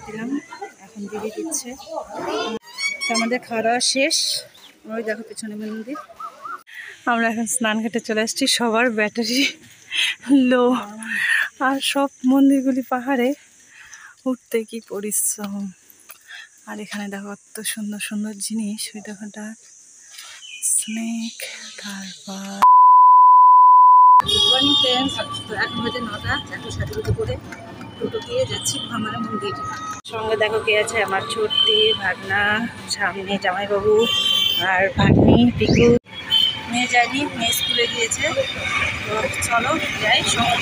দিলাম, এখন দিদি দিচ্ছে। আমাদের খাওয়া দাওয়া শেষ। ওই দেখো পেছনে মন্দির। আমরা এখন স্নান ঘাটে চলে আসছি। সবার ব্যাটারি লো, আর সব মন্দিরগুলি পাহাড়ে উঠতে কি পরিশ্রম। আর এখানে দেখো কত সুন্দর সুন্দর জিনিস। ওই দেখো স্নেক, তারপর এখন বাজে 9টা। এখন সাজুগুজু করে টোটো দিয়ে যাচ্ছি ভামারা মন্দির। সঙ্গে দেখো কে আছে, আমার ছোট্টি ভাগনা, সামনে জামাইবাবু আর ভাগ্নি পিকু। মেয়ে যায়নি, মেয়ে স্কুলে গিয়েছে। তো চলো যাই, সঙ্গে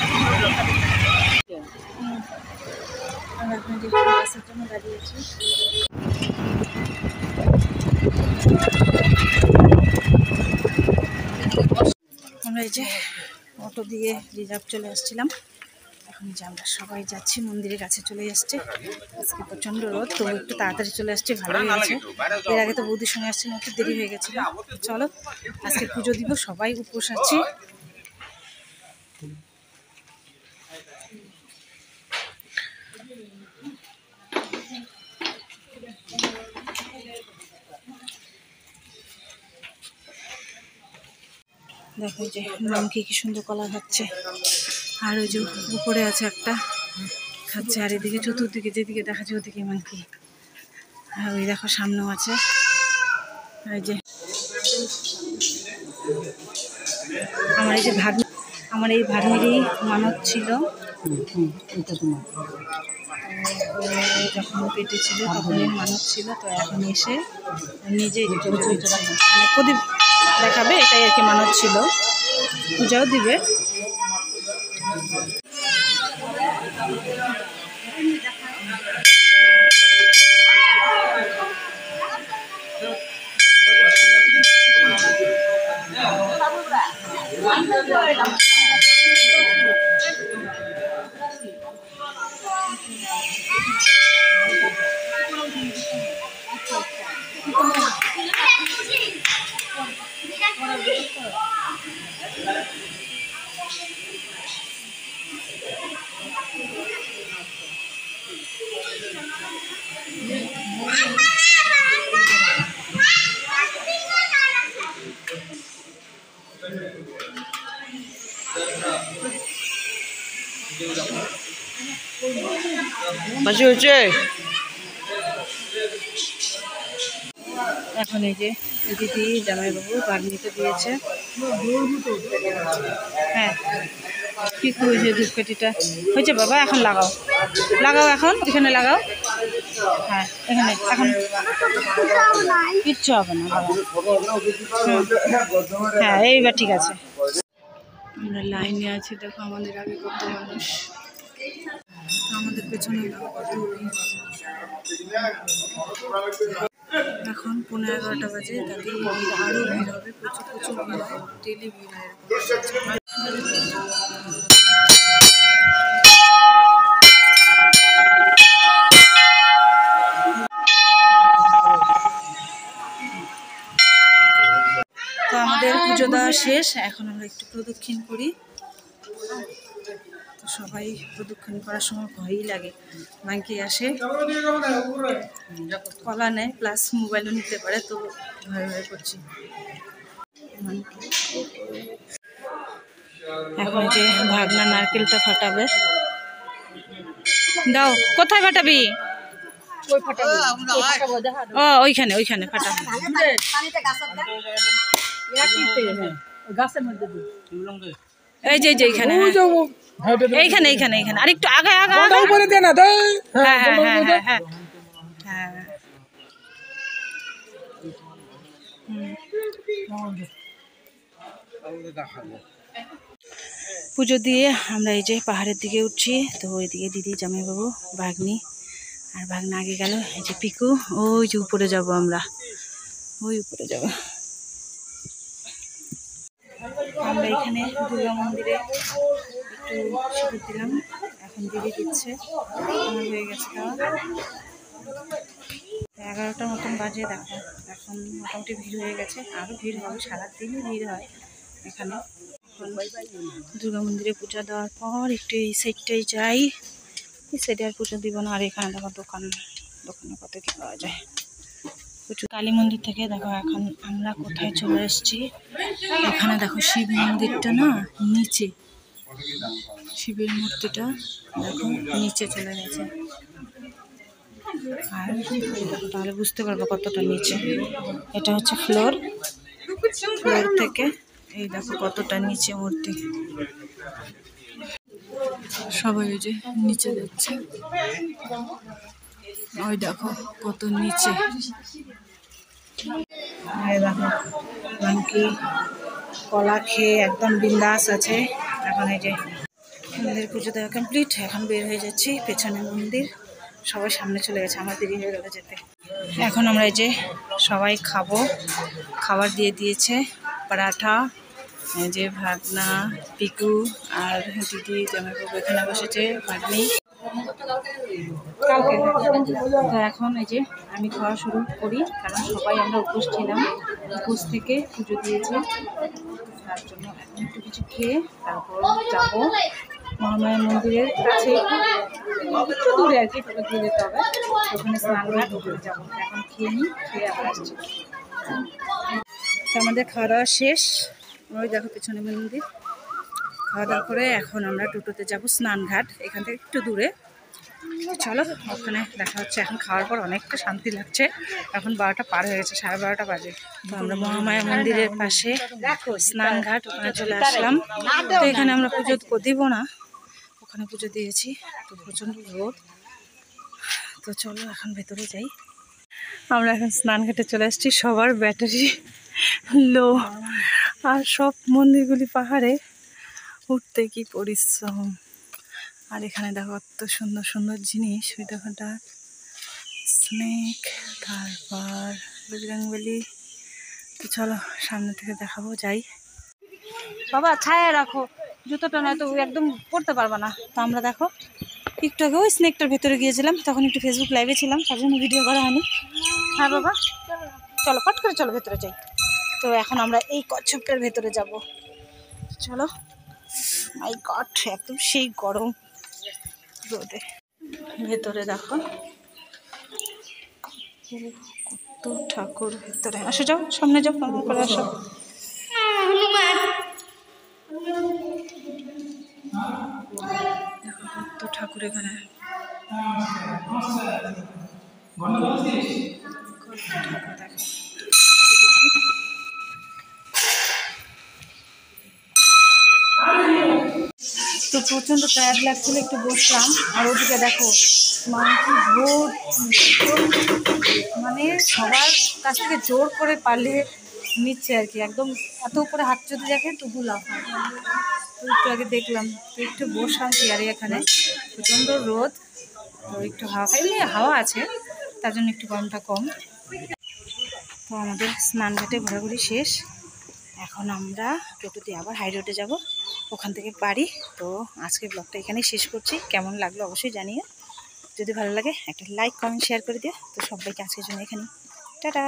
আমরা এখন বাসের জন্য দাঁড়িয়েছি। আমরা এই যে অটো দিয়ে রিজার্ভ চলে আসছিলাম। এখন যে আমরা সবাই যাচ্ছি মন্দিরের কাছে চলে আসছে। আজকে প্রচণ্ড রোদ, তো একটু তাড়াতাড়ি চলে আসছে, ভালোই হয়েছে। এর আগে তো বৌদির সঙ্গে আসছিলাম, একটু দেরি হয়ে গেছিলো। চলো আজকে পুজো দিব, সবাই উপোস আছি। দেখো যে মাংকি কি সুন্দর কলা খাচ্ছে, আর ওই যে উপরে আছে একটা খাচ্ছে, আর এদিকে চতুর্দিকে যেদিকে দেখাচ্ছে ওদিকে মাংকি। আর ওই দেখো সামনেও আছে। এই যে আমার এই ভাগ্নেরই মানত ছিল, যখন পেটে ছিল তখনই মানত ছিল। তো এখন এসে নিজেই মানে প্রদীপ দেখাবে, এটাই আর কি মানত ছিল। পূজাও দিবে। এখন এই যে দিদি জামাইবাবু ভাগ্নিতে দিয়েছে। হ্যাঁ কি হয়েছে, ধূপকাঠিটা হয়েছে বাবা, এখন লাগাও লাগাও, এখন এখানে লাগাও। হ্যাঁ এখানে এখন কিচ্ছু হবে না, লাগাও। হ্যাঁ এইবার ঠিক আছে। আমরা লাইনে আছি, দেখো আমাদের আগে কত মানুষ, আমাদের পেছনে এখন 11:15 বাজে। তাতে আরও ভিড় হবে, প্রচুর প্রচুর ভিড় হয়, ডেলি ভিড় হয়। তো আমাদের পুজো দেওয়া শেষ, এখন আমরা একটু প্রদক্ষিণ করি। তো সবাই প্রদক্ষিণ করার সময় ভয়ই লাগে, মাইকে আসে কলা নেয়, প্লাস মোবাইলও নিতে পারে, তো ভয় ভয় করছি। এখন যে ভাগনা নারকেলটা ফাটাবে, দাও কোথায় ফাটাবি? ও ওইখানে ওইখানে ফাটাবে। এই যে এইখানে, এইখানে এইখানে এইখানে আর একটু আগে আগে হ্যাঁ হ্যাঁ হ্যাঁ হ্যাঁ হ্যাঁ পুজো দিয়ে আমরা এই যে পাহাড়ের দিকে উঠছি। তো ওইদিকে দিদি জামাইবাবু ভাগ্নি আর ভাগনা আগে গেল। এই যে পিকু, ওই যে উপরে যাব আমরা, ওই উপরে যাব। আমরা এখানে দুর্গা মন্দিরে একটু সিঁদুর দিলাম, এখন দিদি দিচ্ছে। আমার হয়ে গেছে খাওয়া। 11টার মতন বাজে, দেখো এখন মোটামুটি ভিড় হয়ে গেছে, আরও ভিড় হবে, সারাদিনই ভিড় হয় এখানে। দুর্গা মন্দিরে পূজা দেওয়ার পর একটু এই সাইডটাই যাই, এই সাইডে আর পুজো দিব না। আর এখানে দেখো দোকানে কত কি পাওয়া যায়। প্রচুর কালী মন্দির থেকে দেখো এখন আমরা কোথায় চলে এসেছি। এখানে দেখো শিব মন্দিরটা না নিচে, শিবের মূর্তিটা দেখো নিচে চলে গেছে। আর দেখো তাহলে বুঝতে পারবো কতটা নিচে। এটা হচ্ছে ফ্লোর থেকে এই দেখো কতটা নিচে মূর্তি। সবাই ওই যে নিচে যাচ্ছে, ওই দেখো কত নিচে। দেখো কি কলা খেয়ে একদম বিন্দাস আছে। এখন এই যে মন্দির পুজো দেওয়া কমপ্লিট, এখন বের হয়ে যাচ্ছি। পেছনে মন্দির, সবাই সামনে চলে গেছে, আমার দেরি হয়ে গেল যেতে। এখন আমরা এই যে সবাই খাবার দিয়ে দিয়েছে। পরাঠা, এই যে ভাগনা পিকু আর দিদি জামাইবাবু এখানে বসেছে, ভাগ্নি কালকে। তো এখন এই যে আমি খাওয়া শুরু করি, কারণ সবাই আমরা উপোস ছিলাম, উপোস থেকে পুজো দিয়েছি, তার জন্য এখন একটু কিছু খেয়ে তারপর যাবো মহামায়া মন্দিরের কাছে, একটু দূরে আর কি, দিয়ে যেতে হবে। ওখানে স্নানঘাট, ওখানে যাবো। এখন খেয়ে নিই, খেয়ে আবার আসছি। তো আমাদের খাওয়া দাওয়া শেষ, ওই দেখো পেছনে মন্দির। খাওয়া দাওয়া করে এখন আমরা টোটোতে যাবো স্নানঘাট, এখান থেকে একটু দূরে। চলো ওখানে দেখা হচ্ছে। এখন খাওয়ার পর অনেকটা শান্তি লাগছে। এখন 12টা পার হয়ে গেছে, 12:30 বাজে। তো আমরা মহামায়া মন্দিরের পাশে স্নানঘাট, ওখানে চলে আসলাম। তো এখানে আমরা পুজো দিব না, ওখানে পুজো দিয়েছি। তো প্রচণ্ড রোদ, তো চলো এখন ভেতরে যাই। আমরা এখন স্নানঘাটে চলে আসছি। সবার ব্যাটারি লো, আর সব মন্দিরগুলি পাহাড়ে উঠতে কি পরিশ্রম। আর এখানে দেখো কত সুন্দর সুন্দর জিনিস, ওই দেখো স্নেক, তারপর বজরংবলী। তো চলো সামনে থেকে দেখাবো, যাই। বাবা ছায়া রাখো, জুতোটা নয়তো একদম পড়তে পারবা না। তো আমরা দেখো একটু আগে ওই স্নেকটার ভেতরে গিয়েছিলাম, তখন একটু ফেসবুক লাইভে ছিলাম, তার জন্য ভিডিও করা হয়নি। হ্যাঁ বাবা চলো ফট করে চলো ভেতরে যাই। তো এখন আমরা এই কচ্ছপটার ভেতরে যাব, চলো। মাই গড, একদম সেই গরম রোদে। ভেতরে দেখো কত ঠাকুর ভেতরে। আসো যাও, সামনে যাও, কেমন করে আসো। দেখো কত ঠাকুর এখানে, তো প্রচণ্ড টায়ার্ড লাগছিল, একটু বসলাম। আর ওদিকে দেখো মাংকি ভোট, মানে সবার কাছ থেকে জোর করে পারলে নিচ্ছে আর কি, একদম এত উপরে হাত যদি দেখে তবু লাভ হয়। তো একটু আগে দেখলাম, তো একটু বসলাম চেয়ারে, এখানে প্রচণ্ড রোদ, তো একটু হাওয়া, এমনি হাওয়া আছে, তার জন্য একটু গরমটা কম। তো আমাদের স্নানঘাটে ঘোরাঘুরি শেষ, এখন আমরা টোটোতে আবার হাই রোডে যাব, ওখান থেকে বাড়ি। তো আজকের ব্লগটা এখানেই শেষ করছি। কেমন লাগলো অবশ্যই জানিয়ে, যদি ভালো লাগে একটা লাইক কমেন্ট শেয়ার করে দিও। তো সবাইকে আজকের জন্য এখানেই টাটা।